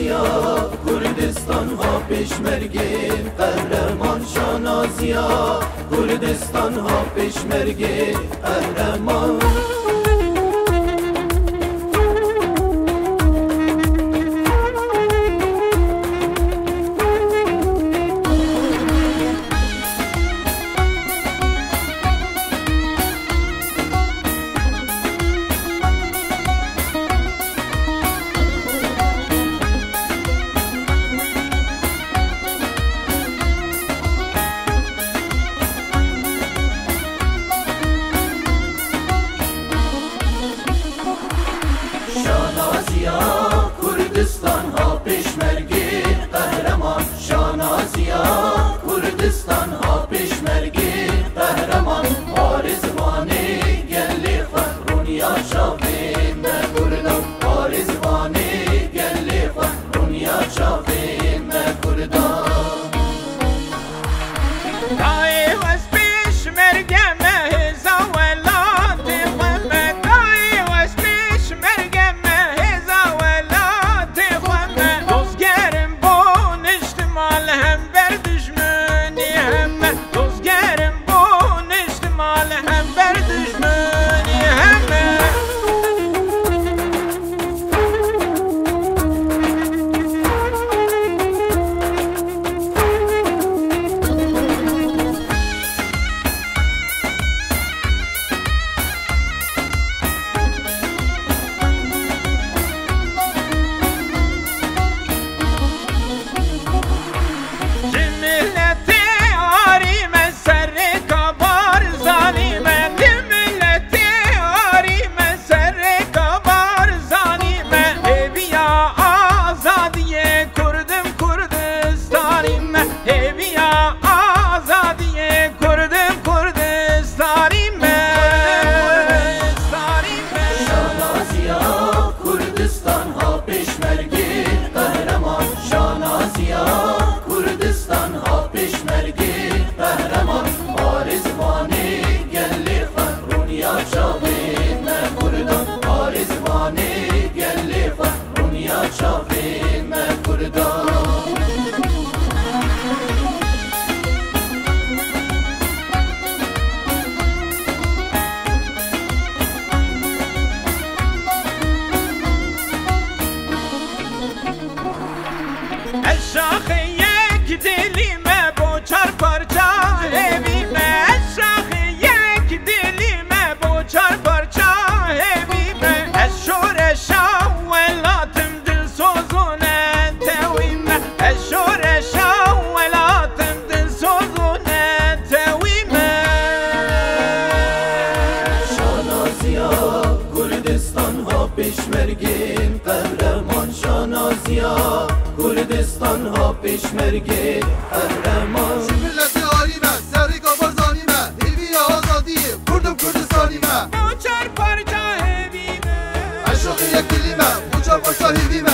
شانازیا کردستان ها پشمرگه قهرمان شانازیا کردستان ها پشمرگه قهرمان شانازیا کردستان ها پشمرگه قهرمان شانازیا کردستان ها پشمرگه قهرمان آرزوانه گلی خرونیا شاوه مکردان آرزوانه گلی خرونیا شاوه مکردان دای وز پشمرگه مهزا ولاد خمه دای وز پشمرگه مهزا ولاد خمه دوزگرم بون اشتمال هم بر دشمنی همه دوزگرم بون اشتمال هم بر دشمنی همه الشاخ یک دلیمه با چار پارچه هبیمه الشاخ یک دلیمه با چار پارچه هبیمه از شورش اولاتم دل سوزونه تویمه از شورش اولاتم دل سوزونه تویمه شانازیا کردستان ها پشمرگه قهرمان شانازیا کردستان ها پشمرگه قهرمان ملت عالیمه سری کابار زانیمه هیوی آزادیه کردم کردستانیمه با چار پارچه هبیمه عشق یک دلیمه با چار پارچه هیویمه